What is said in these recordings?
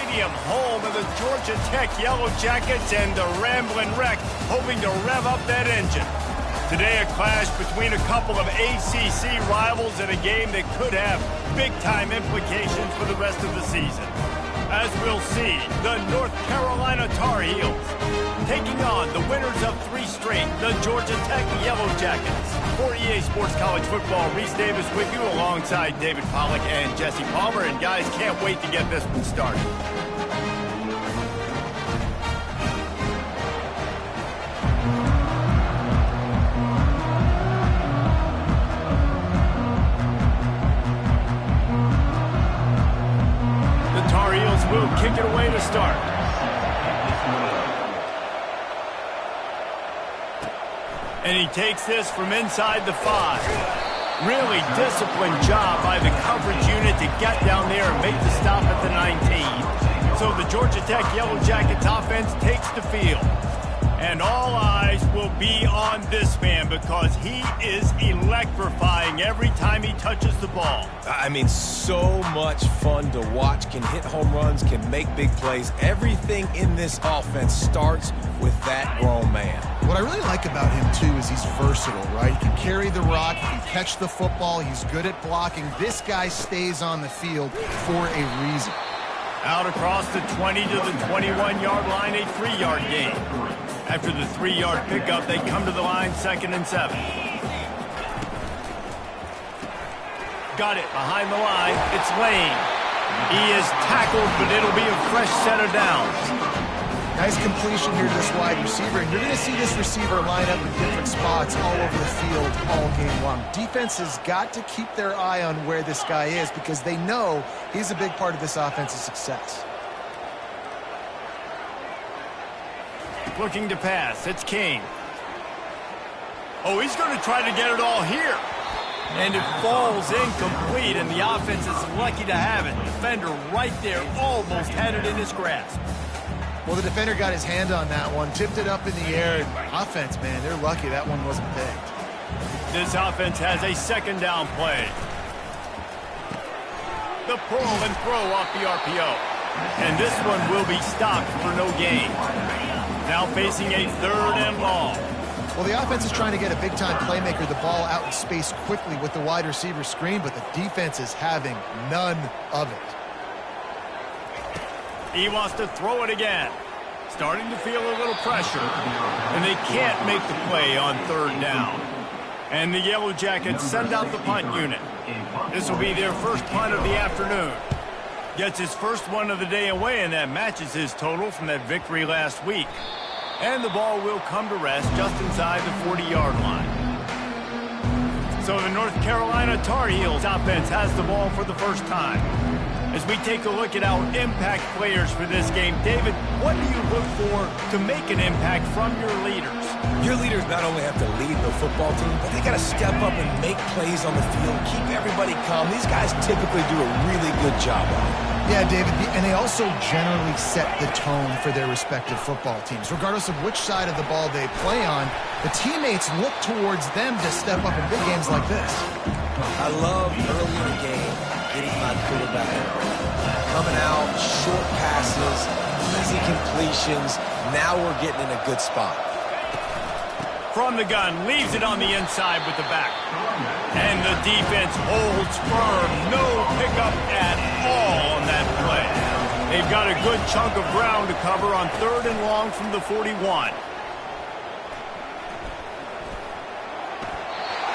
Stadium, home of the Georgia Tech Yellow Jackets and the Ramblin' Wreck, hoping to rev up that engine. Today, a clash between a couple of ACC rivals in a game that could have big-time implications for the rest of the season. As we'll see, the North Carolina Tar Heels taking on the winners of 3 straight, the Georgia Tech Yellow Jackets. For EA Sports College Football, Reese Davis with you alongside David Pollack and Jesse Palmer. And guys, can't wait to get this one started. The Tar Heels will kick it away to start. And he takes this from inside the 5. Really disciplined job by the coverage unit to get down there and make the stop at the 19. So the Georgia Tech Yellow Jackets offense takes the field. And all eyes will be on this man because he is electrifying every time he touches the ball. I mean, so much fun to watch. Can hit home runs, can make big plays. Everything in this offense starts with that grown man. What I really like about him, too, is he's versatile, right? He can carry the rock, he can catch the football, he's good at blocking. This guy stays on the field for a reason. Out across the 20 to the 21-yard line, a 3-yard gain. After the 3-yard pickup, they come to the line 2nd and 7. Got it behind the line. It's Lane. He is tackled, but it'll be a fresh set of downs. Nice completion here to this wide receiver, and you're going to see this receiver line up in different spots all over the field all game long. Defense has got to keep their eye on where this guy is because they know he's a big part of this offense's success. Looking to pass. It's King. Oh, he's going to try to get it all here. And it falls incomplete, and the offense is lucky to have it. Defender right there almost had it in his grasp. Well, the defender got his hand on that one, tipped it up in the air. Offense, man, they're lucky that one wasn't picked. This offense has a 2nd down play. The pull and throw off the RPO. And this one will be stopped for no gain. Now facing a 3rd and long. Well, the offense is trying to get a big-time playmaker the ball out in space quickly with the wide receiver screen, but the defense is having none of it. He wants to throw it again. Starting to feel a little pressure. And they can't make the play on 3rd down. And the Yellow Jackets send out the punt unit. This will be their first punt of the afternoon. Gets his first one of the day away, and that matches his total from that victory last week. And the ball will come to rest just inside the 40-yard line. So the North Carolina Tar Heels offense has the ball for the first time. As we take a look at our impact players for this game, David, what do you look for to make an impact from your leaders? Your leaders not only have to lead the football team, but they got to step up and make plays on the field, keep everybody calm. These guys typically do a really good job of it. Yeah, David, and they also generally set the tone for their respective football teams. Regardless of which side of the ball they play on, the teammates look towards them to step up in big games like this. I love early in the game getting my quarterback coming out, short passes, easy completions. Now we're getting in a good spot. From the gun, leaves it on the inside with the back. And the defense holds firm. No pickup at all on that play. They've got a good chunk of ground to cover on 3rd and long from the 41.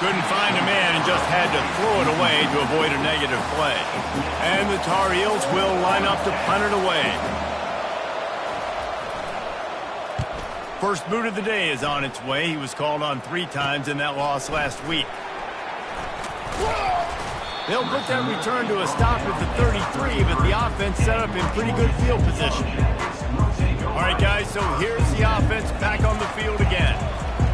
Couldn't find a man and just had to throw it away to avoid a negative play. And the Tar Heels will line up to punt it away. First boot of the day is on its way. He was called on 3 times in that loss last week. They'll put that return to a stop at the 33, but the offense set up in pretty good field position. All right, guys, so here's the offense back on the field again.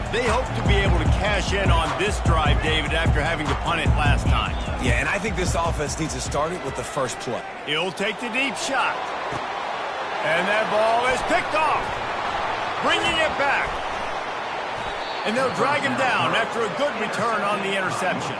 They hope to be able to cash in on this drive, David, after having to punt it last time. Yeah, and I think this offense needs to start it with the first play. He'll take the deep shot. And that ball is picked off. Bringing it back. And they'll drag him down after a good return on the interception.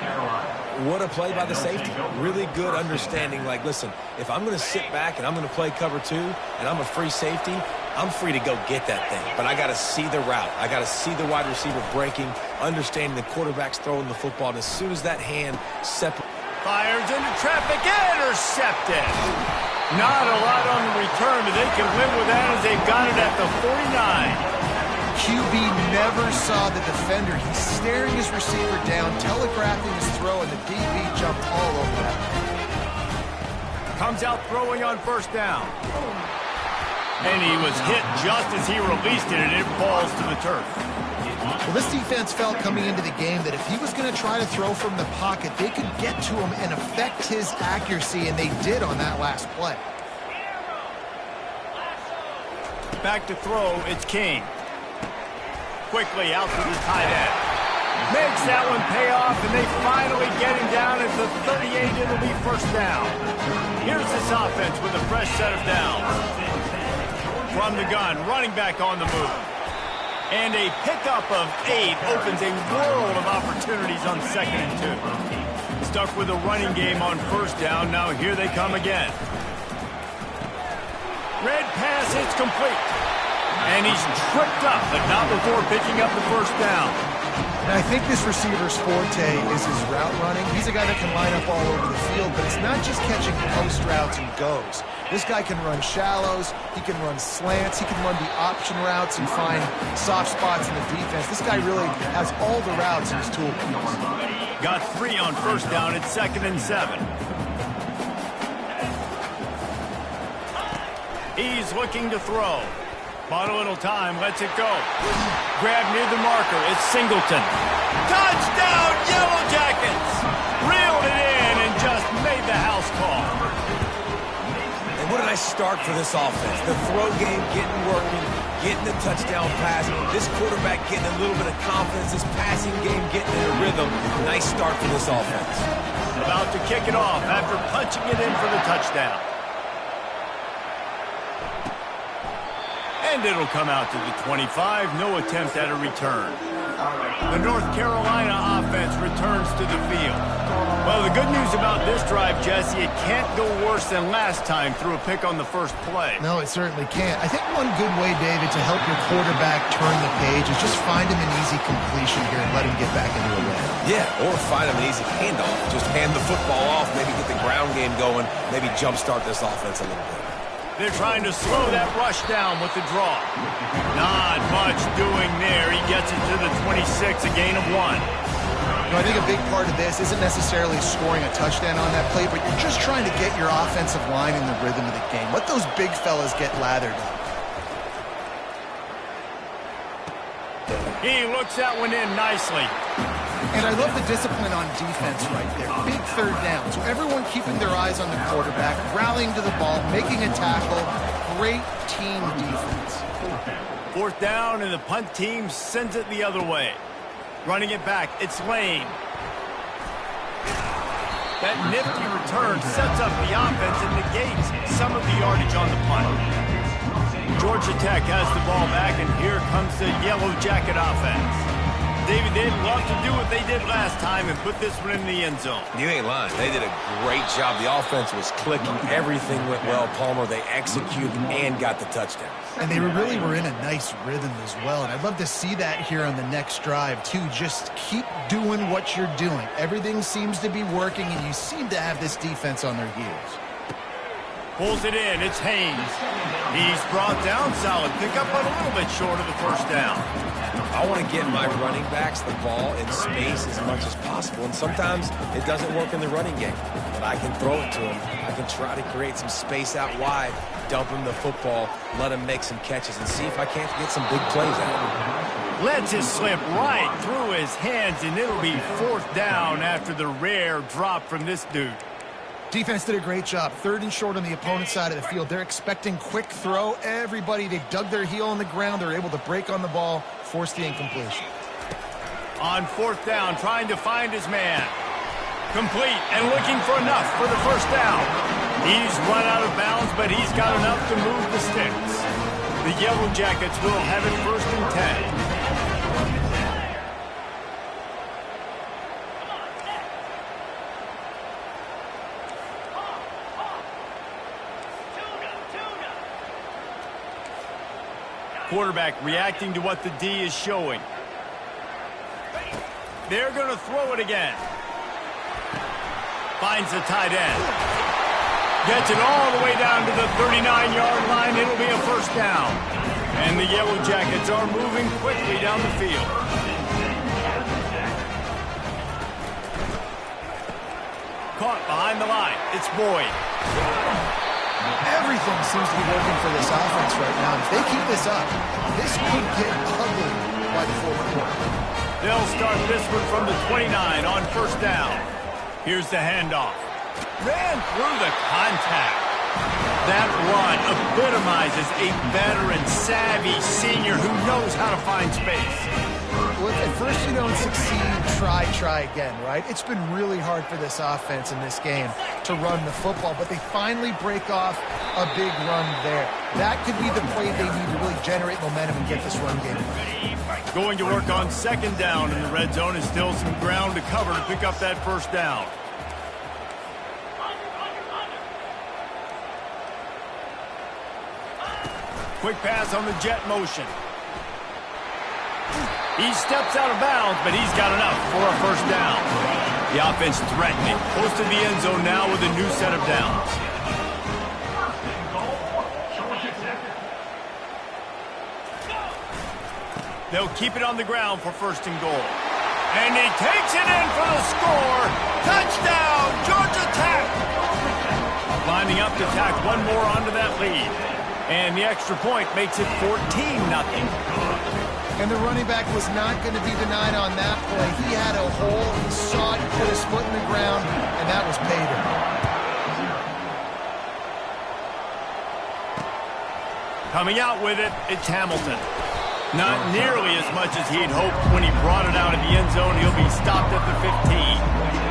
what a play by the safety. Really good understanding. Like, listen, if I'm going to sit back and I'm going to play cover 2 and I'm a free safety, I'm free to go get that thing. But I got to see the route. I got to see the wide receiver breaking, understanding the quarterback's throwing the football. And as soon as that hand separates. Fires into traffic, intercepted. Not a lot on the return, but they can live with that as they've got it at the 49. QB never saw the defender. He's staring his receiver down, telegraphing his throw, and the DB jumped all over that. Comes out throwing on first down. And he was hit just as he released it, and it falls to the turf. Well, this defense felt coming into the game that if he was going to try to throw from the pocket, they could get to him and affect his accuracy, and they did on that last play. Back to throw, it's King. Quickly out to the tight end. Makes that one pay off, and they finally get him down at the 38. It'll be first down. Here's this offense with a fresh set of downs. From the gun, running back on the move. And a pickup of 8 opens a world of opportunities on 2nd and 2. Stuck with a running game on first down. Now here they come again. Red pass, it's complete. And he's tripped up, but not before picking up the first down. And I think this receiver's forte is his route running. He's a guy that can line up all over the field, but it's not just catching post routes and goes. This guy can run shallows, he can run slants, he can run the option routes and find soft spots in the defense. This guy really has all the routes in his toolkit. Got 3 on first down at 2nd and 7. He's looking to throw. Bought a little time, lets it go. Grab near the marker, it's Singleton. Touchdown, Yellow Jackets! Reeled it in and just made the house call. And what a nice start for this offense. The throw game getting working, getting the touchdown pass. This quarterback getting a little bit of confidence. This passing game getting in a rhythm. Nice start for this offense. About to kick it off after punching it in for the touchdown. And it'll come out to the 25. No attempt at a return. The North Carolina offense returns to the field. Well, the good news about this drive, Jesse, it can't go worse than last time through a pick on the first play. No, it certainly can't. I think one good way, David, to help your quarterback turn the page is just find him an easy completion here and let him get back into a rhythm. Yeah, or find him an easy handoff. Just hand the football off, maybe get the ground game going, maybe jumpstart this offense a little bit. They're trying to slow that rush down with the draw. Not much doing there. He gets it to the 26, a gain of 1. You know, I think a big part of this isn't necessarily scoring a touchdown on that play, but you're just trying to get your offensive line in the rhythm of the game. Let those big fellas get lathered up. He looks that one in nicely. And I love the discipline on defense right there. Big third down. So everyone keeping their eyes on the quarterback, rallying to the ball, making a tackle. Great team defense. 4th down, and the punt team sends it the other way. Running it back, it's Lane. That nifty return sets up the offense and negates some of the yardage on the punt. Georgia Tech has the ball back, and here comes the Yellow Jacket offense. David, they'd love to do what they did last time and put this one in the end zone. You ain't lying. They did a great job. The offense was clicking. Everything went well, Palmer. They executed and got the touchdown. And they really were in a nice rhythm as well. And I'd love to see that here on the next drive, too. Just keep doing what you're doing. Everything seems to be working, and you seem to have this defense on their heels. Pulls it in. It's Haynes. He's brought down. Solid pickup, but a little bit short of the first down. I want to get my running backs the ball in space as much as possible. And sometimes it doesn't work in the running game. But I can throw it to him. I can try to create some space out wide, dump him the football, let him make some catches, and see if I can't get some big plays out of him. Lets it slip right through his hands, and it'll be 4th down after the rare drop from this dude. Defense did a great job. 3rd and short on the opponent's side of the field. They're expecting quick throw. Everybody, they dug their heel on the ground. They're able to break on the ball, force the incompletion. On 4th down, trying to find his man. Complete and looking for enough for the first down. He's run out of bounds, but he's got enough to move the sticks. The Yellow Jackets will have it 1st and 10. Quarterback reacting to what the D is showing. They're going to throw it again. Finds the tight end. Gets it all the way down to the 39-yard line. It'll be a first down. And the Yellow Jackets are moving quickly down the field. Caught behind the line. It's Boyd. Everything seems to be working for this offense right now. If they keep this up, this could get ugly by the fourth quarter. They'll start this one from the 29 on first down. Here's the handoff. Ran through the contact. That run epitomizes a veteran, savvy senior who knows how to find space. Well, if at first you don't succeed, try again, right? It's been really hard for this offense in this game to run the football, but they finally break off a big run there. That could be the play they need to really generate momentum and get this run game going. Going to work on second down in the red zone, and still some ground to cover to pick up that first down. Quick pass on the jet motion. He steps out of bounds, but he's got enough for a first down. The offense threatening. Close to the end zone now with a new set of downs. They'll keep it on the ground for first and goal. And he takes it in for the score. Touchdown, Georgia Tech! Lining up to tack one more onto that lead. And the extra point makes it 14-0. And the running back was not going to be denied on that play. He had a hole, he saw it, put his foot in the ground, and that was pay dirt. Coming out with it, it's Hamilton. Not nearly as much as he'd hoped when he brought it out of the end zone. He'll be stopped at the 15.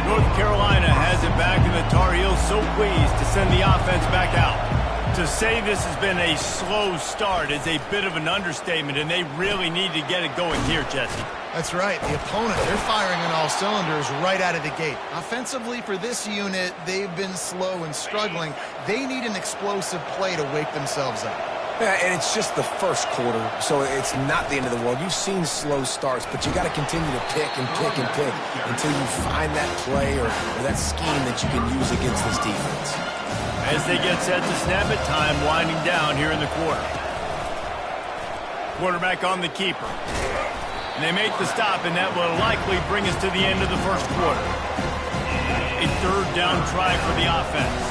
North Carolina has it back, and the Tar Heels so pleased to send the offense back out. To say this has been a slow start is a bit of an understatement, and they really need to get it going here, Jesse. That's right. The opponent, they're firing on all cylinders right out of the gate. Offensively, for this unit, they've been slow and struggling. They need an explosive play to wake themselves up. Yeah, and it's just the first quarter, so it's not the end of the world. You've seen slow starts, but you got to continue to pick and pick and pick until you find that play or that scheme that you can use against this defense. As they get set to snap it, time winding down here in the quarter. Quarterback on the keeper. And they make the stop, and that will likely bring us to the end of the first quarter. A third down try for the offense.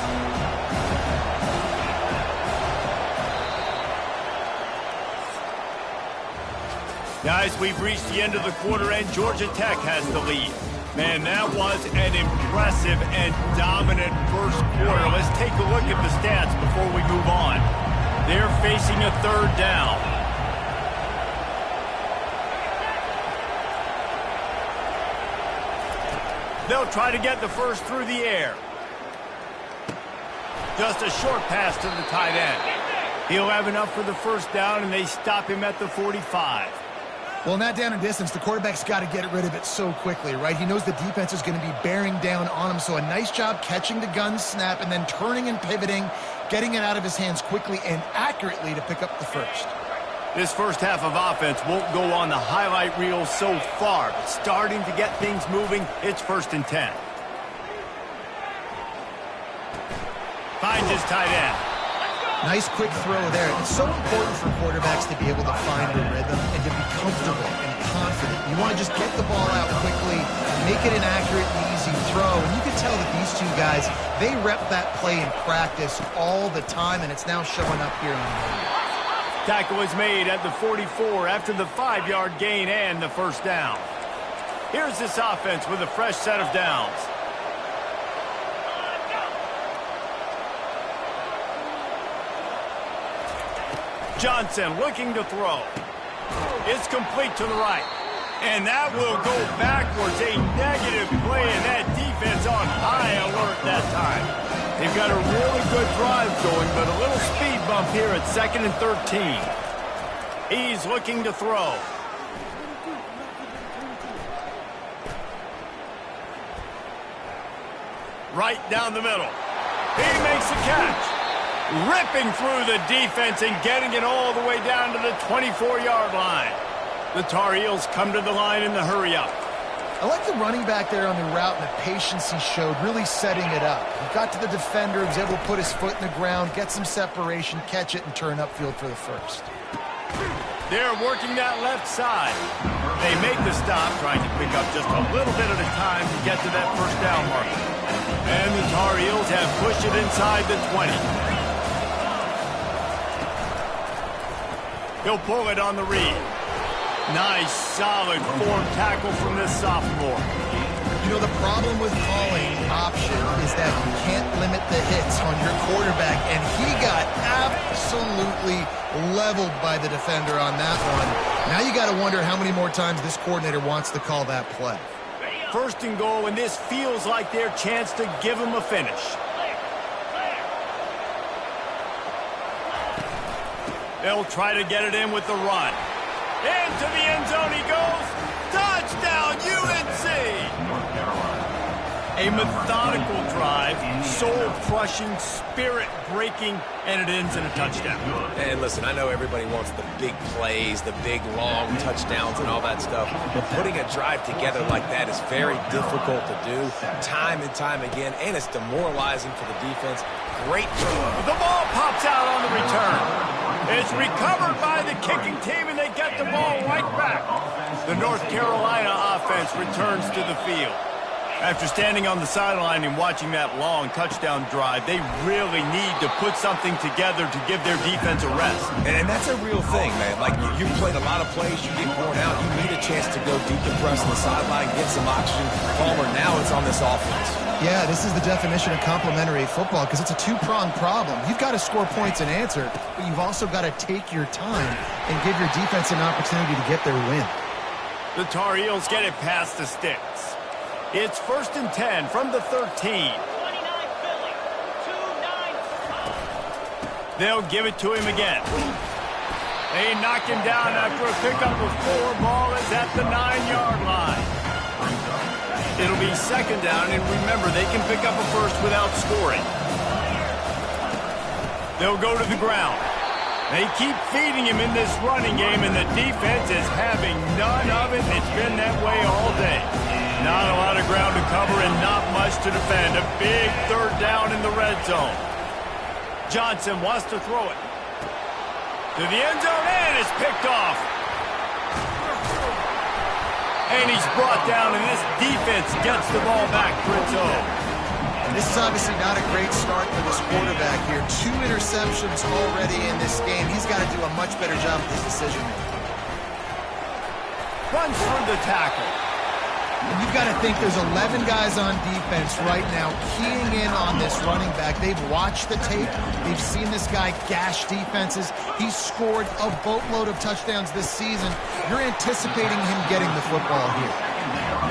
Guys, we've reached the end of the quarter, and Georgia Tech has the lead. Man, that was an impressive and dominant first quarter. Let's take a look at the stats before we move on. They're facing a third down. They'll try to get the first through the air. Just a short pass to the tight end. He'll have enough for the first down, and they stop him at the 45. Well, in that down and distance, the quarterback's got to get rid of it so quickly, right? He knows the defense is going to be bearing down on him, so a nice job catching the gun snap and then turning and pivoting, getting it out of his hands quickly and accurately to pick up the first. This first half of offense won't go on the highlight reel so far, but starting to get things moving, it's 1st and 10. Finds his tight end. Nice quick throw there. It's so important for quarterbacks to be able to find a rhythm and to be comfortable and confident. You want to just get the ball out quickly, make it an accurate and easy throw. And you can tell that these two guys, they rep that play in practice all the time, and it's now showing up here on the field. Tackle is made at the 44 after the 5-yard gain and the first down. Here's this offense with a fresh set of downs. Johnson looking to throw. It's complete to the right. And that will go backwards. A negative play, and that defense on high alert that time. They've got a really good drive going, but a little speed bump here at 2nd and 13. He's looking to throw. Right down the middle. He makes the catch. ripping through the defense and getting it all the way down to the 24-yard line. The Tar Heels come to the line in the hurry-up. I like the running back there on the route and the patience he showed, really setting it up. He got to the defender, he was able to put his foot in the ground, get some separation, catch it, and turn upfield for the first. They're working that left side. They make the stop, trying to pick up just a little bit at a time to get to that first down marker. And the Tar Heels have pushed it inside the 20. He'll pull it on the read. Nice, solid form tackle from this sophomore. You know, the problem with calling option is that you can't limit the hits on your quarterback, and he got absolutely leveled by the defender on that one. Now you got to wonder how many more times this coordinator wants to call that play. First and goal, and this feels like their chance to give him a finish. They'll try to get it in with the run. Into the end zone he goes. Touchdown, UNC! A methodical drive, soul-crushing, spirit-breaking, and it ends in a touchdown. And listen, I know everybody wants the big plays, the big, long touchdowns and all that stuff, but putting a drive together like that is very difficult to do time and time again, and it's demoralizing for the defense. Great job. The ball pops out on the return. It's recovered by the kicking team, and they get the ball right back. The North Carolina offense returns to the field. After standing on the sideline and watching that long touchdown drive, they really need to put something together to give their defense a rest. And that's a real thing, man. Like, you played a lot of plays, you get worn out, you need a chance to go decompress on the sideline, get some oxygen. Palmer, now it's on this offense. Yeah, this is the definition of complementary football because it's a two-pronged problem. You've got to score points and answer, but you've also got to take your time and give your defense an opportunity to get their win. The Tar Heels get it past the sticks. It's 1st and 10 from the 13. They'll give it to him again. They knock him down after a pickup of 4. Ball is at the 9-yard line. It'll be 2nd down, and remember, they can pick up a first without scoring. They'll go to the ground. They keep feeding him in this running game, and the defense is having none of it. It's been that way all day. Not a lot of ground to cover and not much to defend. A big 3rd down in the red zone. Johnson wants to throw it to the end zone, and it's picked off. And he's brought down, and this defense gets the ball back for its own. This is obviously not a great start for this quarterback here. 2 interceptions already in this game. He's got to do a much better job with his decision-making. Runs through the tackle. And you've got to think there's 11 guys on defense right now keying in on this running back. They've watched the tape. They've seen this guy gash defenses. He's scored a boatload of touchdowns this season. You're anticipating him getting the football here.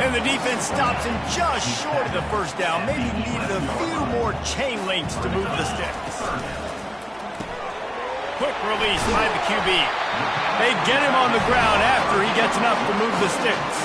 And the defense stops him just short of the first down. Maybe needed a few more chain links to move the sticks. Quick release by the QB. They get him on the ground after he gets enough to move the sticks.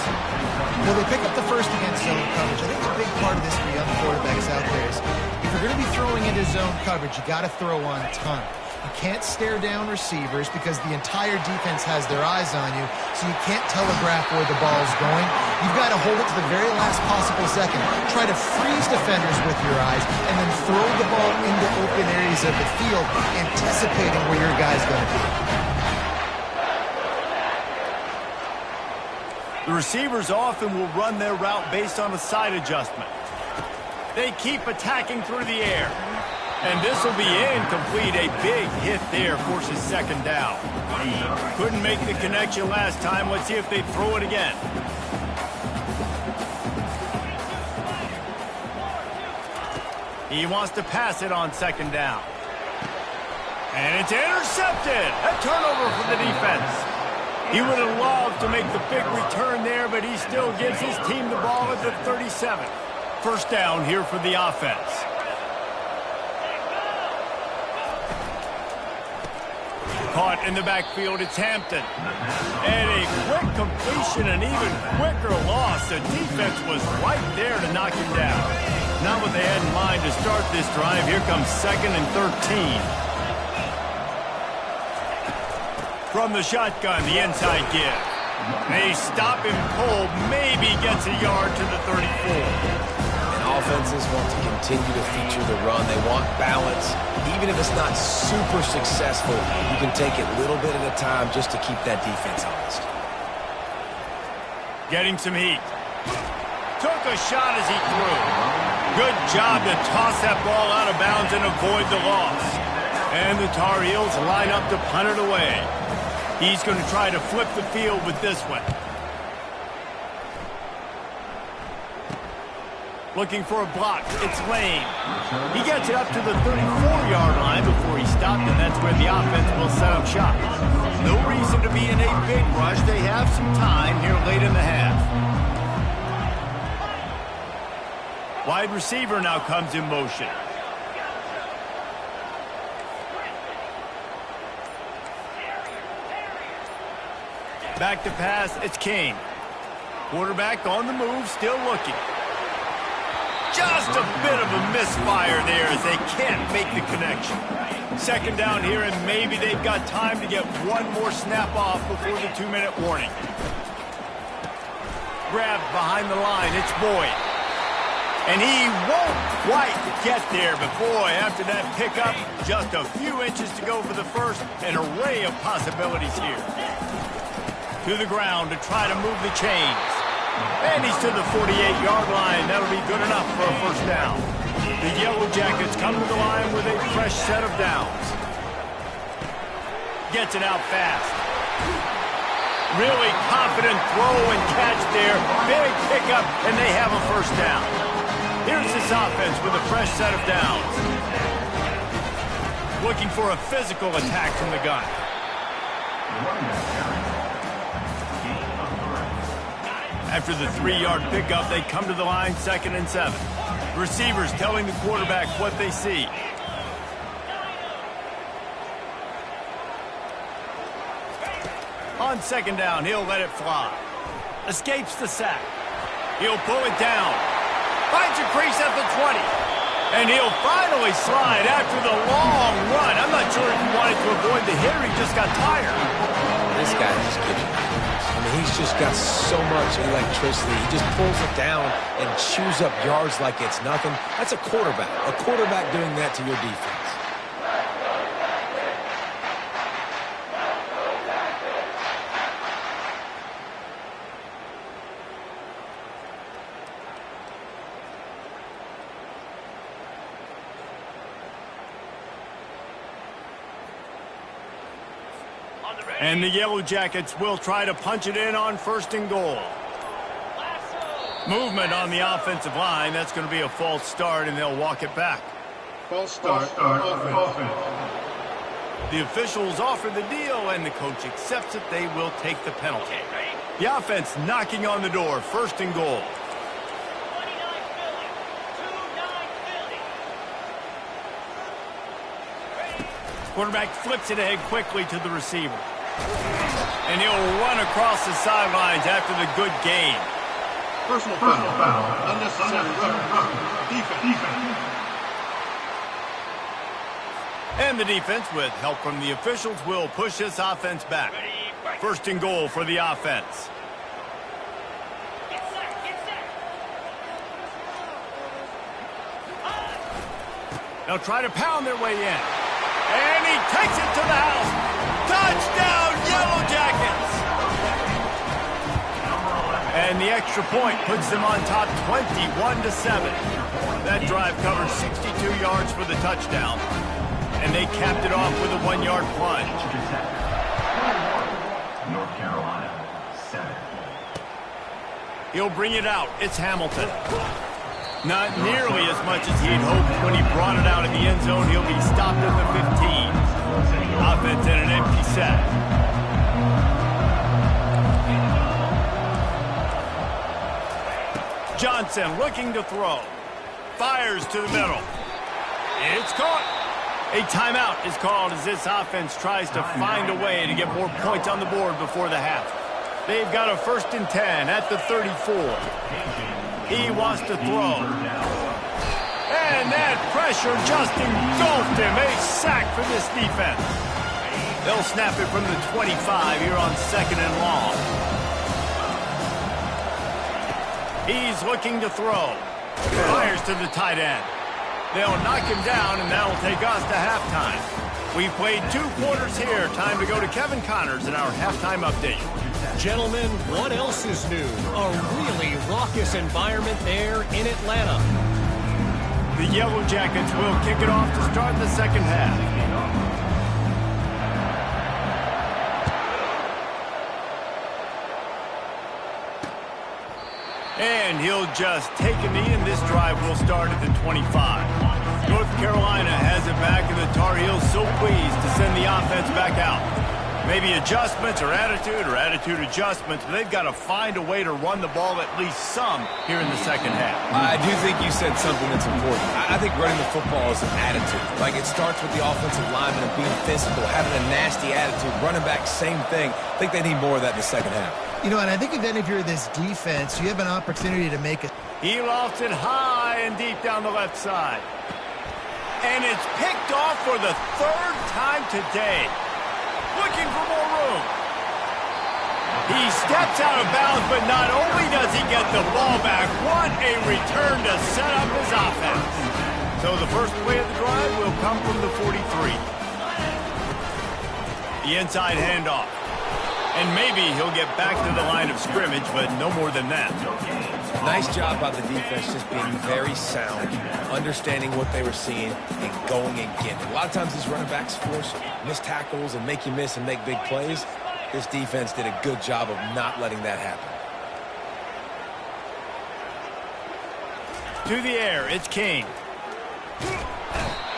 Well, they pick up the first against zone coverage. I think a big part of this for young quarterbacks out there is if you're going to be throwing into zone coverage, you got to throw on time. You can't stare down receivers because the entire defense has their eyes on you, so you can't telegraph where the ball's going. You've got to hold it to the very last possible second. Try to freeze defenders with your eyes, and then throw the ball into open areas of the field, anticipating where your guy's going to be. The receivers often will run their route based on a side adjustment. They keep attacking through the air. And this will be incomplete. A big hit there forces 2nd down. Couldn't make the connection last time. Let's see if they throw it again. He wants to pass it on 2nd down. And it's intercepted. A turnover for the defense. He would have loved to make the big return there, but he still gives his team the ball at the 37. 1st down here for the offense. Caught in the backfield, it's Hampton. And a quick completion, an even quicker loss. The defense was right there to knock him down. Not what they had in mind to start this drive. Here comes 2nd and 13. From the shotgun, the inside give. They stop him cold, maybe gets a yard to the 34. And offenses want to continue to feature the run. They want balance. Even if it's not super successful, you can take it little bit at a time just to keep that defense honest. Getting some heat. Took a shot as he threw. Good job to toss that ball out of bounds and avoid the loss. And the Tar Heels line up to punt it away. He's going to try to flip the field with this one. Looking for a block. It's Lane. He gets it up to the 34-yard line before he stopped, and that's where the offense will set up shop. No reason to be in a big rush. They have some time here late in the half. Wide receiver now comes in motion. Back to pass, it's King. Quarterback on the move, still looking. Just a bit of a misfire there as they can't make the connection. 2nd down here, and maybe they've got time to get one more snap off before the 2-minute warning. Grabbed behind the line, it's Boyd. And he won't quite get there, but boy, after that pickup, just a few inches to go for the first. An array of possibilities here. To the ground to try to move the chains. And he's to the 48-yard line. That'll be good enough for a first down. The Yellow Jackets come to the line with a fresh set of downs. Gets it out fast. Really confident throw and catch there. Big pickup, and they have a first down. Here's this offense with a fresh set of downs. Looking for a physical attack from the gun. After the 3-yard pickup, they come to the line 2nd and 7. Receivers telling the quarterback what they see. On 2nd down, he'll let it fly. Escapes the sack. He'll pull it down. Finds a crease at the 20. And he'll finally slide after the long run. I'm not sure if he wanted to avoid the hit or he just got tired. This guy just gives you I mean, he's just got so much electricity. He just pulls it down and chews up yards like it's nothing. That's a quarterback. A quarterback doing that to your defense. And the Yellow Jackets will try to punch it in on 1st and goal. Movement on the offensive line. That's going to be a false start, and they'll walk it back. False start. Offense. The officials offer the deal, and the coach accepts it. They will take the penalty. The offense knocking on the door. 1st and goal. Quarterback flips it ahead quickly to the receiver. And he'll run across the sidelines after the good gain. Personal foul. Unnecessary defense. And the defense, with help from the officials, will push this offense back. 1st and goal for the offense. They'll try to pound their way in. And he takes it to the house. Touchdown, Yellow Jackets! And the extra point puts them on top 21-7. That drive covered 62 yards for the touchdown. And they capped it off with a 1-yard plunge. North Carolina, 7. He'll bring it out. It's Hamilton. Not nearly as much as he'd hoped when he brought it out in the end zone. He'll be stopped at the 15. Offense in an empty set. Johnson looking to throw. Fires to the middle. It's caught. A timeout is called as this offense tries to find a way to get more points on the board before the half. They've got a 1st and 10 at the 34. He wants to throw. Bad pressure just engulfed him. A sack for this defense. They'll snap it from the 25 here on 2nd and long. He's looking to throw. Fires to the tight end. They'll knock him down, and that'll take us to halftime. We've played 2 quarters here. Time to go to Kevin Connors in our halftime update. Gentlemen, what else is new? A really raucous environment there in Atlanta. The Yellow Jackets will kick it off to start the second half. And he'll just take a knee, and this drive will start at the 25. North Carolina has it back, and the Tar Heels so pleased to send the offense back out. Maybe adjustments or attitude adjustments, but they've got to find a way to run the ball at least some here in the second half. I do think you said something that's important. I think running the football is an attitude. Like, it starts with the offensive lineman and being physical, having a nasty attitude. Running back, same thing. I think they need more of that in the second half. You know, and I think then if you're this defense, you have an opportunity to make it. He lofts it high and deep down the left side. And it's picked off for the 3rd time today. Looking for more room. He steps out of bounds, but not only does he get the ball back, what a return to set up his offense. So the first play of the drive will come from the 43. The inside handoff. And maybe he'll get back to the line of scrimmage, but no more than that. Nice job by the defense, just being very sound, understanding what they were seeing, and going and getting it. A lot of times these running backs force missed tackles and make you miss and make big plays. This defense did a good job of not letting that happen. To the air, it's King.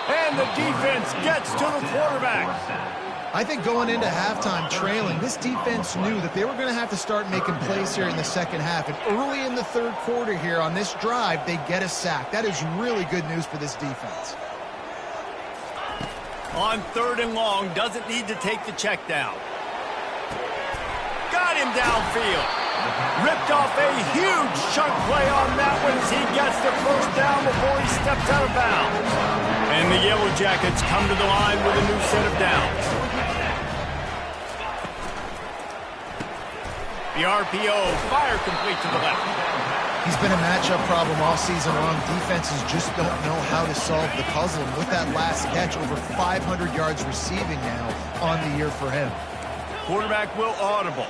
And the defense gets to the quarterback. I think going into halftime trailing, this defense knew that they were going to have to start making plays here in the second half. And early in the 3rd quarter here on this drive, they get a sack. That is really good news for this defense. On 3rd and long, doesn't need to take the check down. Got him downfield. Ripped off a huge chunk play on that one as he gets the first down before he steps out of bounds. And the Yellow Jackets come to the line with a new set of downs. The RPO, fire complete to the left. He's been a matchup problem all season long. Defenses just don't know how to solve the puzzle. And with that last catch, over 500 yards receiving now on the year for him. Quarterback will audible.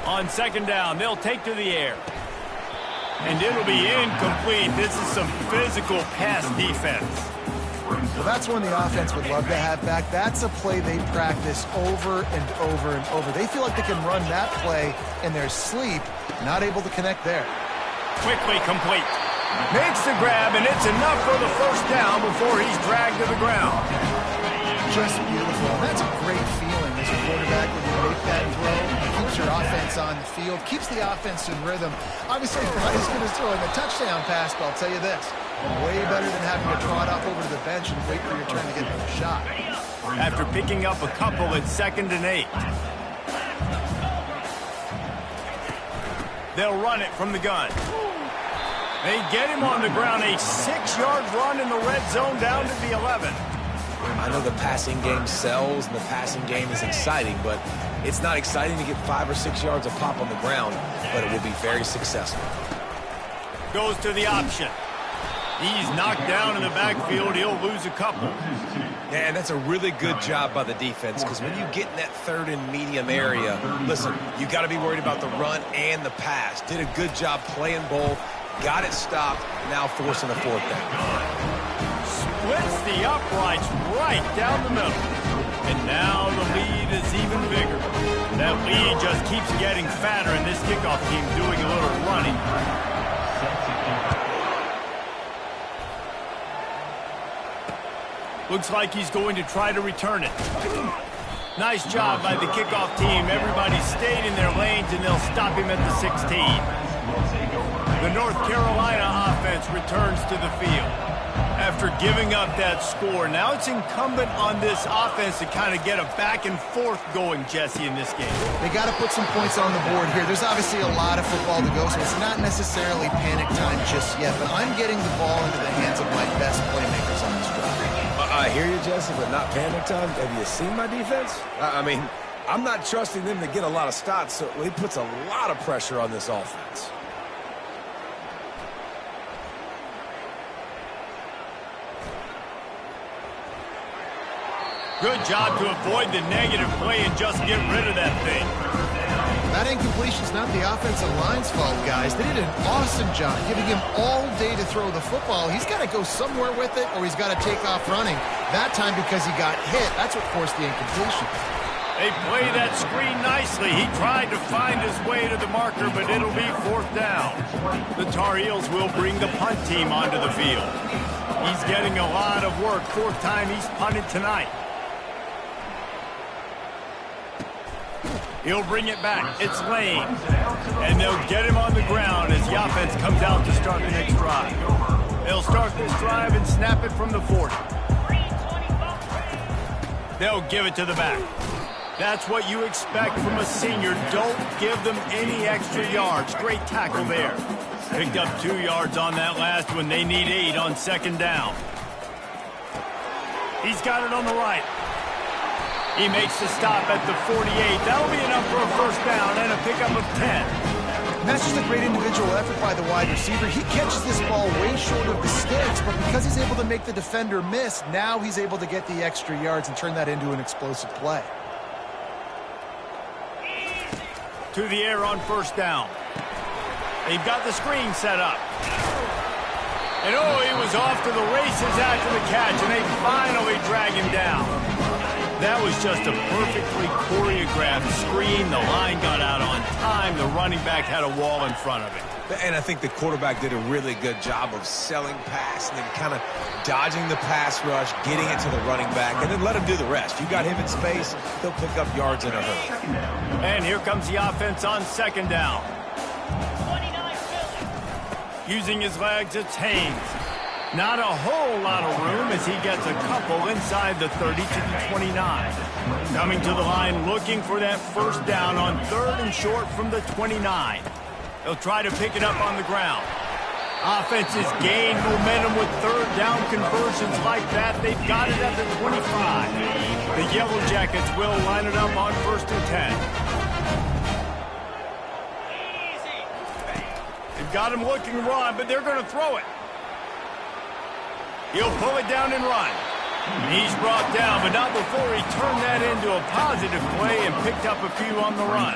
On 2nd down, they'll take to the air. And it'll be incomplete. This is some physical pass defense. Well, that's one the offense would love to have back. That's a play they practice over and over and over. They feel like they can run that play in their sleep, not able to connect there. Quickly complete. Makes the grab, and it's enough for the first down before he's dragged to the ground. Just beautiful. That's a great feeling as a quarterback when you make that throw. It keeps your offense on the field, keeps the offense in rhythm. Obviously, you're not as good as throwing a touchdown pass, but I'll tell you this. Way better than having to trot up over to the bench and wait for your turn to get the shot. After picking up a couple at 2nd and 8. They'll run it from the gun. They get him on the ground. A 6-yard run in the red zone down to the 11. I know the passing game sells and the passing game is exciting, but it's not exciting to get 5 or 6 yards of pop on the ground, but it will be very successful. Goes to the option. He's knocked down in the backfield. He'll lose a couple. Yeah, and that's a really good job by the defense, because when you get in that 3rd and medium area, listen, you got to be worried about the run and the pass. Did a good job playing both, got it stopped, now forcing a 4th down. Splits the uprights right down the middle. And now the lead is even bigger. That lead just keeps getting fatter, and this kickoff team doing a little running. Looks like he's going to try to return it. Nice job by the kickoff team. Everybody stayed in their lanes, and they'll stop him at the 16. The North Carolina offense returns to the field. After giving up that score, now it's incumbent on this offense to kind of get a back and forth going, Jesse, in this game. They got to put some points on the board here. There's obviously a lot of football to go, so it's not necessarily panic time just yet, but I'm getting the ball into the hands of my best playmakers on this drive. I hear you, Jesse, but not panic time. Have you seen my defense? I mean, I'm not trusting them to get a lot of stops, so it puts a lot of pressure on this offense. Good job to avoid the negative play and just get rid of that thing. That incompletion's not the offensive line's fault, guys. They did an awesome job giving him all day to throw the football. He's got to go somewhere with it, or he's got to take off running. That time, because he got hit, that's what forced the incompletion. They play that screen nicely. He tried to find his way to the marker, but it'll be 4th down. The Tar Heels will bring the punt team onto the field. He's getting a lot of work. 4th time he's punted tonight. He'll bring it back. It's Lane. And they'll get him on the ground as the offense comes out to start the next drive. They'll start this drive and snap it from the 40. They'll give it to the back. That's what you expect from a senior. Don't give them any extra yards. Great tackle there. Picked up 2 yards on that last one. They need 8 on 2nd down. He's got it on the right. He makes the stop at the 48. That'll be enough for a 1st down and a pickup of 10. And that's just a great individual effort by the wide receiver. He catches this ball way short of the sticks, but because he's able to make the defender miss, now he's able to get the extra yards and turn that into an explosive play. To the air on 1st down. They've got the screen set up. And oh, he was off to the races after the catch, and they finally drag him down. That was just a perfectly choreographed screen. The line got out on time. The running back had a wall in front of it. And I think the quarterback did a really good job of selling pass and then kind of dodging the pass rush, getting it to the running back, and then let him do the rest. You got him in space, he'll pick up yards in a hurry. And here comes the offense on 2nd down. Using his legs, it's Haynes. Not a whole lot of room as he gets a couple inside the 30 to the 29. Coming to the line looking for that 1st down on 3rd and short from the 29. They'll try to pick it up on the ground. Offenses gain momentum with 3rd down conversions like that. They've got it at the 25. The Yellow Jackets will line it up on 1st and 10. They've got him looking run, but they're going to throw it. He'll pull it down and run. He's brought down, but not before he turned that into a positive play and picked up a few on the run.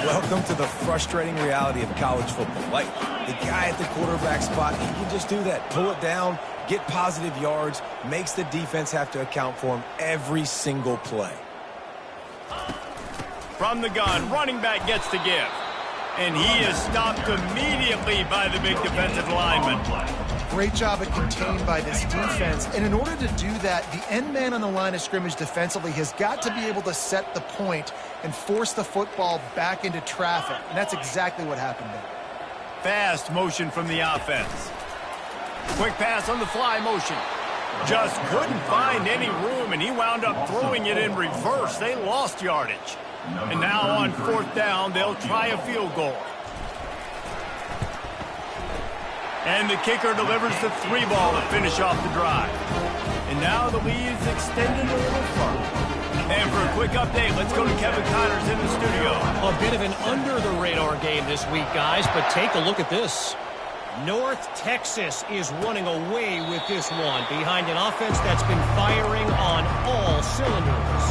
Welcome to the frustrating reality of college football. Like, the guy at the quarterback spot, he can just do that. Pull it down, get positive yards, makes the defense have to account for him every single play. From the gun, running back gets to give. And he is stopped immediately by the big defensive lineman. Great job at contained by this defense. And in order to do that, the end man on the line of scrimmage defensively has got to be able to set the point and force the football back into traffic. And that's exactly what happened there. Fast motion from the offense. Quick pass on the fly motion. Just couldn't find any room, and he wound up throwing it in reverse. They lost yardage. And now on 4th down, they'll try a field goal. And the kicker delivers the 3 ball to finish off the drive. And now the lead is extended a little further. And for a quick update, let's go to Kevin Connors in the studio. A bit of an under-the-radar game this week, guys, but take a look at this. North Texas is running away with this one behind an offense that's been firing on all cylinders.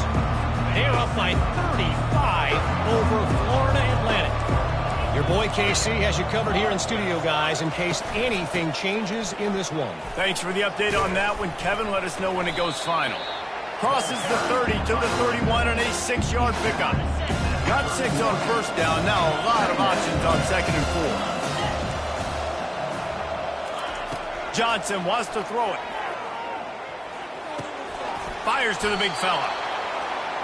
They're up by 35 over Florida Atlantic. Your boy KC has you covered here in studio, guys, in case anything changes in this one. Thanks for the update on that one, Kevin. Let us know when it goes final. Crosses the 30 to the 31 and a 6-yard pickup. Got 6 on 1st down. Now a lot of options on 2nd and 4. Johnson wants to throw it. Fires to the big fella.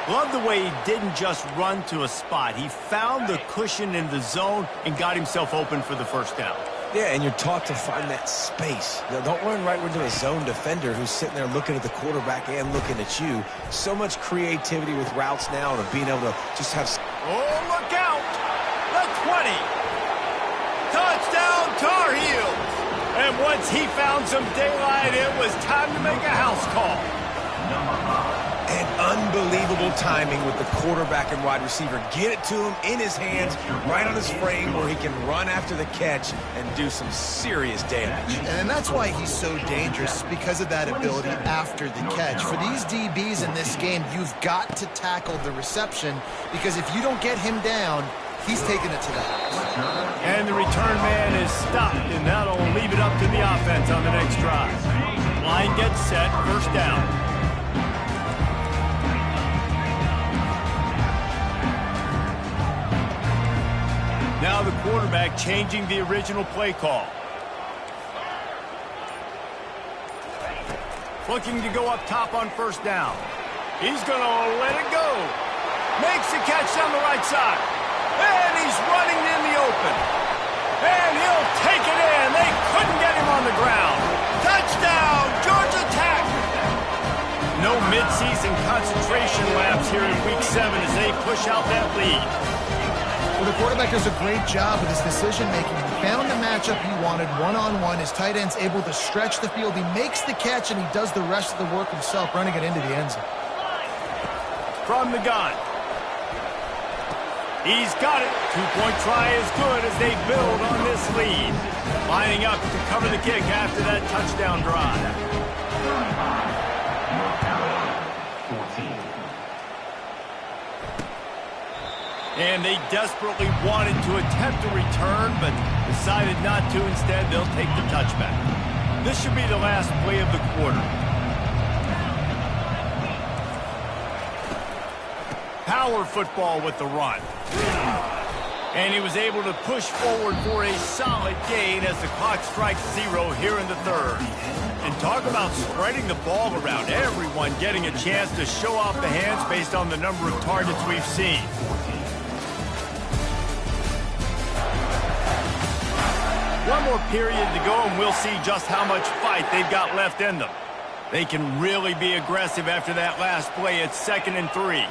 Love the way he didn't just run to a spot. He found the cushion in the zone and got himself open for the 1st down. Yeah, and you're taught to find that space. Now, don't run right into a zone defender who's sitting there looking at the quarterback and looking at you. So much creativity with routes now and being able to just have... Oh, look out! The 20. Touchdown, Tar Heels! And once he found some daylight, it was time to make a house call. And unbelievable timing with the quarterback and wide receiver. Get it to him in his hands, right on his frame where he can run after the catch and do some serious damage. And that's why he's so dangerous, because of that ability after the catch. For these DBs in this game, you've got to tackle the reception, because if you don't get him down, he's taking it to the house. And the return man is stopped, and that'll leave it up to the offense on the next drive. Line gets set, first down. Now the quarterback changing the original play call. Looking to go up top on first down. He's going to let it go. Makes the catch down the right side. And he's running in the open. And he'll take it in. They couldn't get him on the ground. Touchdown, Georgia Tech. No midseason concentration laps here in Week 7 as they push out that lead. Well, the quarterback does a great job with his decision-making. He found the matchup he wanted one-on-one. His tight end's able to stretch the field. He makes the catch, and he does the rest of the work himself, running it into the end zone. From the gun. He's got it. Two-point try is good as they build on this lead. Lining up to cover the kick after that touchdown drive. 14. And they desperately wanted to attempt a return, but decided not to. Instead, they'll take the touchback. This should be the last play of the quarter. Power football with the run. And he was able to push forward for a solid gain as the clock strikes 0 here in the third. And talk about spreading the ball around. Everyone getting a chance to show off the hands based on the number of targets we've seen. One more period to go, and we'll see just how much fight they've got left in them. They can really be aggressive after that last play. It's 2nd and 3.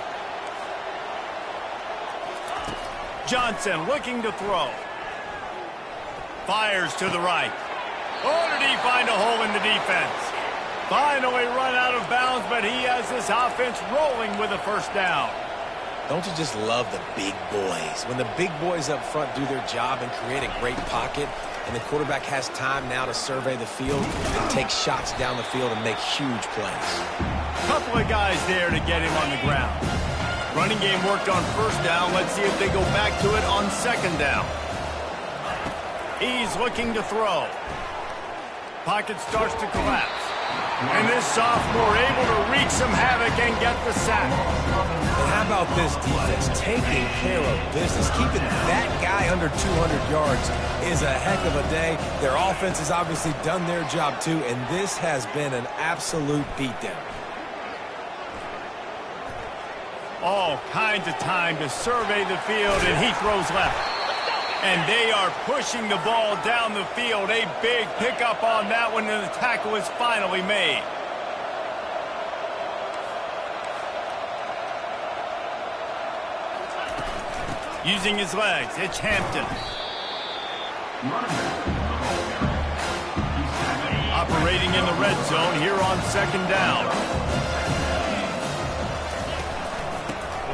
Johnson looking to throw. Fires to the right. Oh, did he find a hole in the defense? Finally run out of bounds, but he has this offense rolling with a first down. Don't you just love the big boys? When the big boys up front do their job and create a great pocket, and the quarterback has time now to survey the field and take shots down the field and make huge plays. Couple of guys there to get him on the ground. Running game worked on first down. Let's see if they go back to it on second down. He's looking to throw. Pocket starts to collapse. And this sophomore able to wreak some havoc and get the sack. And how about this defense taking care of business? Keeping that guy under 200 yards is a heck of a day. Their offense has obviously done their job too, and this has been an absolute beatdown. All kinds of time to survey the field, and he throws left. And they are pushing the ball down the field. A big pickup on that one, and the tackle is finally made. Using his legs, it's Hampton. Operating in the red zone here on second down.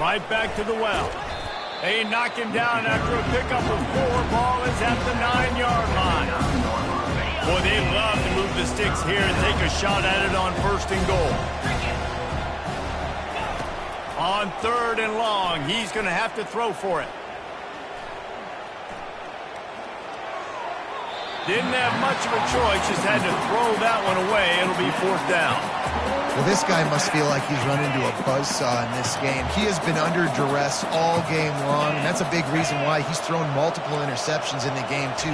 Right back to the well. They knock him down after a pickup of 4. Ball is at the 9-yard line. Boy, they love to move the sticks here and take a shot at it on 1st and goal. On 3rd and long, he's going to have to throw for it. Didn't have much of a choice, just had to throw that one away. It'll be 4th down. Well, this guy must feel like he's run into a buzzsaw in this game. He has been under duress all game long, and that's a big reason why he's thrown multiple interceptions in the game, too.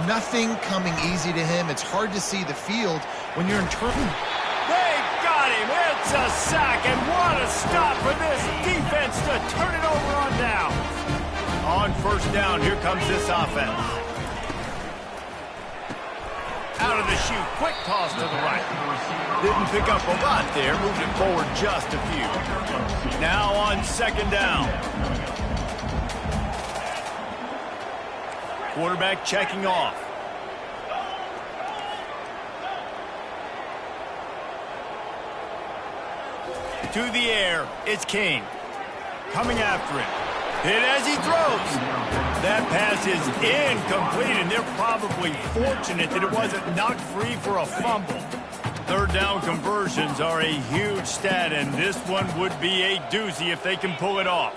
Nothing coming easy to him. It's hard to see the field when you're in turn. They've got him. It's a sack, and what a stop for this defense to turn it over on down. On 1st down, here comes this offense. Out of the chute, quick toss to the right. Didn't pick up a lot there, moved it forward just a few. Now on second down. Quarterback checking off. To the air, it's King. Coming after him. Hit as he throws. That pass is incomplete, and they're probably fortunate that it wasn't knocked free for a fumble. Third down conversions are a huge stat, and this one would be a doozy if they can pull it off.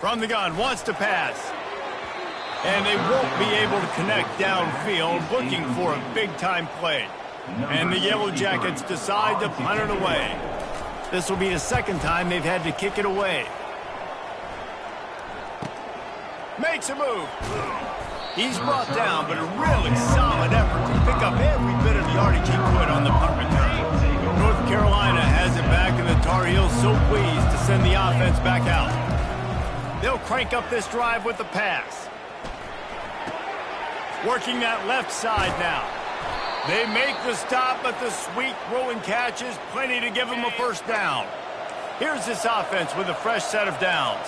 From the gun, wants to pass. And they won't be able to connect downfield, looking for a big-time play. And the Yellow Jackets decide to punt it away. This will be the second time they've had to kick it away. Makes a move. He's brought down, but a really solid effort to pick up every bit of yardage he could on the punt return. North Carolina has it back, and the Tar Heels so pleased to send the offense back out. They'll crank up this drive with the pass. Working that left side now. They make the stop, but the sweet throw and catch is plenty to give them a first down. Here's this offense with a fresh set of downs.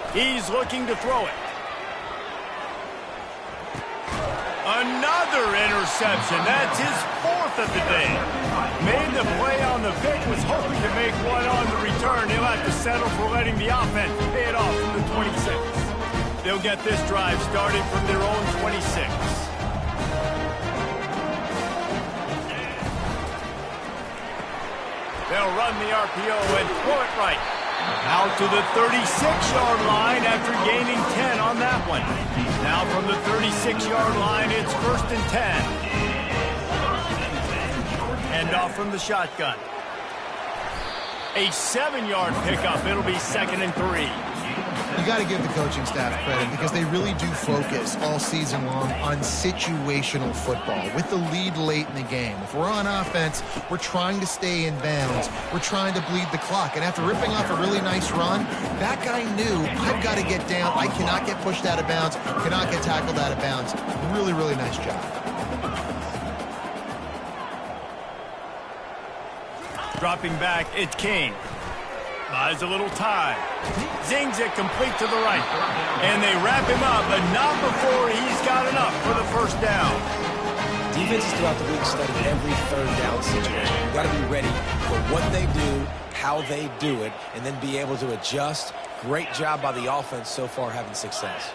He's looking to throw it. Another interception. That's his fourth of the day. Made the play on the pick, was hoping to make one on the return. He'll have to settle for letting the offense pay it off from the 26. They'll get this drive started from their own 26. They'll run the RPO and throw it right. Out to the 36-yard line after gaining 10 on that one. Now from the 36-yard line, it's 1st and 10. Hand off from the shotgun. A 7-yard pickup. It'll be 2nd and 3. You got to give the coaching staff credit because they really do focus all season long on situational football with the lead late in the game. If we're on offense, we're trying to stay in bounds. We're trying to bleed the clock. And after ripping off a really nice run, that guy knew, I've got to get down. I cannot get pushed out of bounds, cannot get tackled out of bounds. Really, really nice job. Dropping back, it's King. Buys a little time. Zings it complete to the right. And they wrap him up, but not before he's got enough for the first down. Defenses throughout the league study every third down situation. You've got to be ready for what they do, how they do it, and then be able to adjust. Great job by the offense so far having success.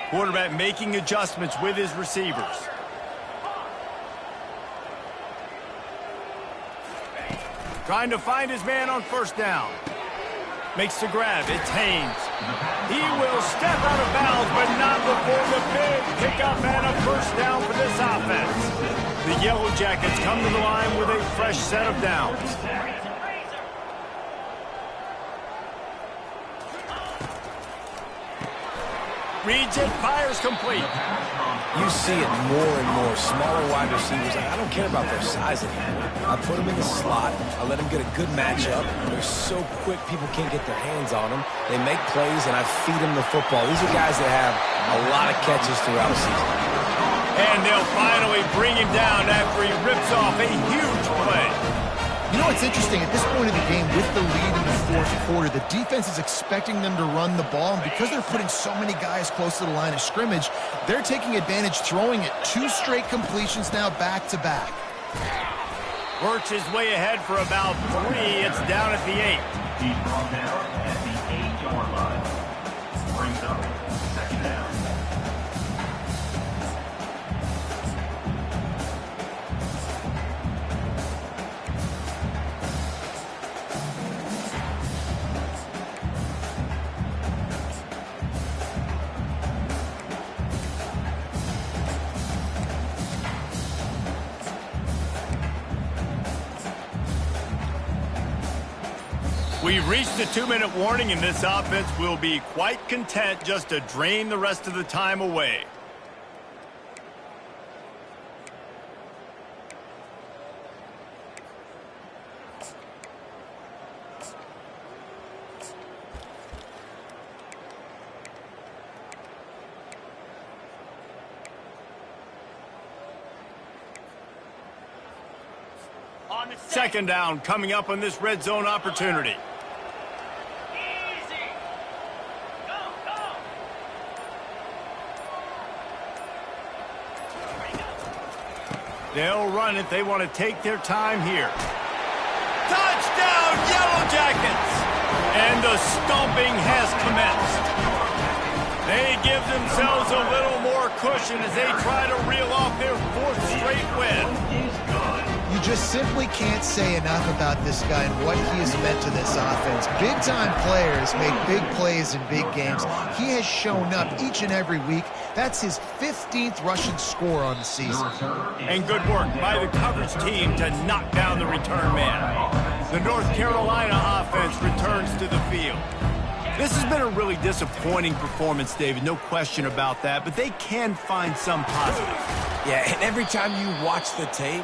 Quarterback making adjustments with his receivers. Trying to find his man on first down. Makes the grab. It's Haynes. He will step out of bounds, but not before the big pickup and a first down for this offense. The Yellow Jackets come to the line with a fresh set of downs. Reads it, fires complete. You see it more and more. Smaller wide receivers, I don't care about their size anymore. I put them in the slot. I let them get a good matchup. They're so quick, people can't get their hands on them. They make plays, and I feed them the football. These are guys that have a lot of catches throughout the season. And they'll finally bring him down after he rips off a huge play. You know what's interesting? At this point of the game, with the lead in the fourth quarter, the defense is expecting them to run the ball. And because they're putting so many guys close to the line of scrimmage, they're taking advantage, throwing it 2 straight completions now back-to-back. Works his way ahead for about 3. It's down at the 8. He's brought down at the 8-yard line. Brings up 2nd down. We've reached the 2-minute warning, and this offense will be quite content just to drain the rest of the time away. Second down coming up on this red zone opportunity. They'll run it. They want to take their time here. Touchdown, Yellow Jackets! And the stomping has commenced. They give themselves a little more cushion as they try to reel off their fourth straight win. You just simply can't say enough about this guy and what he has meant to this offense. Big-time players make big plays in big games. He has shown up each and every week. That's his 15th rushing score on the season. And good work by the coverage team to knock down the return man. The North Carolina offense returns to the field. This has been a really disappointing performance, David, no question about that, but they can find some positive. Yeah, and every time you watch the tape,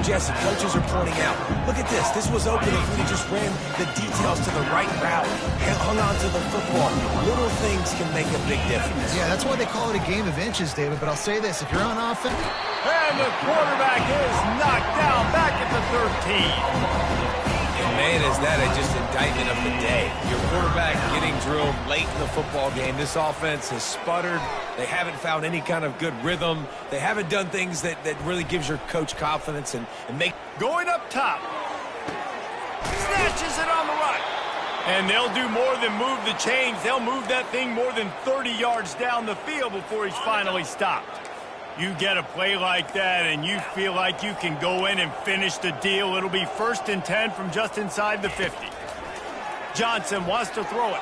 Jesse, coaches are pointing out, look at this. This was open if we just ran the details to the right route, hung on to the football. Little things can make a big difference. Yeah, that's why they call it a game of inches, David, but I'll say this. If you're on offense... And the quarterback is knocked down back at the 13. And man, is that just indictment of the day. Your quarterback getting drilled late in the football game. This offense has sputtered. They haven't found any kind of good rhythm. They haven't done things that really gives your coach confidence and make... Going up top. Snatches it on the right. And they'll do more than move the chains. They'll move that thing more than 30 yards down the field before he's finally stopped. You get a play like that and you feel like you can go in and finish the deal. It'll be 1st and 10 from just inside the 50. Johnson wants to throw it.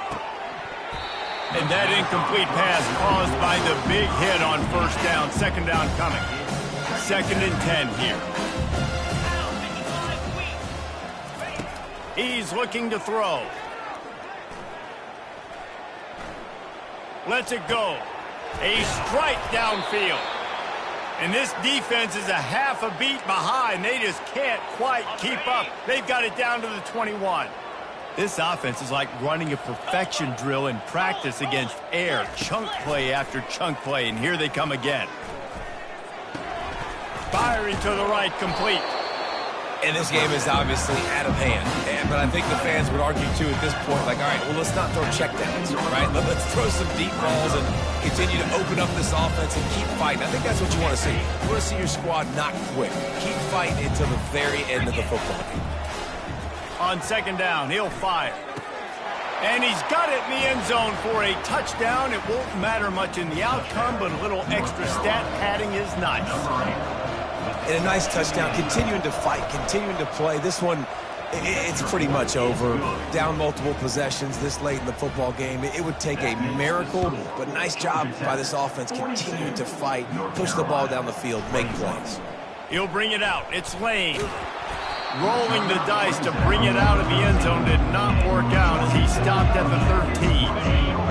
And that incomplete pass caused by the big hit on first down. Second down coming. 2nd and 10 here. He's looking to throw. Lets it go. A strike downfield. And this defense is a half a beat behind. They just can't quite keep up. They've got it down to the 21. This offense is like running a perfection drill in practice against air. Chunk play after chunk play, and here they come again. Firing to the right, complete. And this game is obviously out of hand. But I think the fans would argue, too, at this point, like, all right, well, let's not throw checkdowns, right? Let's throw some deep balls and continue to open up this offense and keep fighting. I think that's what you want to see. You want to see your squad not quit. Keep fighting until the very end of the football game. On 2nd down, he'll fire. And he's got it in the end zone for a touchdown. It won't matter much in the outcome, but a little extra stat padding is nice. And a nice touchdown, continuing to fight, continuing to play. This one, it's pretty much over. Down multiple possessions this late in the football game. It would take a miracle, but nice job by this offense continuing to fight, push the ball down the field, make plays. He'll bring it out. It's Lane. Rolling the dice to bring it out of the end zone did not work out as he stopped at the 13.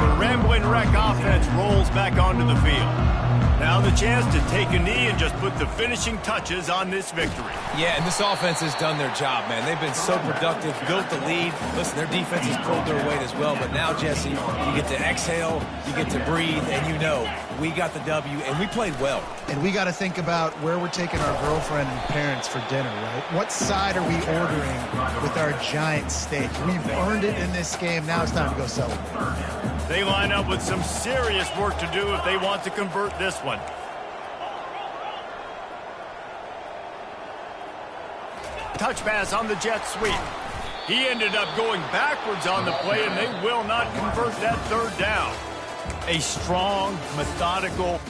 The Rambling Wreck offense rolls back onto the field. Now the chance to take a knee and just put the finishing touches on this victory. Yeah, and this offense has done their job, man. They've been so productive, built the lead. Listen, their defense has pulled their weight as well. But now, Jesse, you get to exhale, you get to breathe, and you know we got the W, and we played well. And we got to think about where we're taking our girlfriend and parents for dinner, right? What side are we ordering with our giant steak? We've earned it in this game. Now it's time to go celebrate. They line up with some serious work to do if they want to convert this one. Touch pass on the jet sweep. He ended up going backwards on the play, and they will not convert that 3rd down. A strong, methodical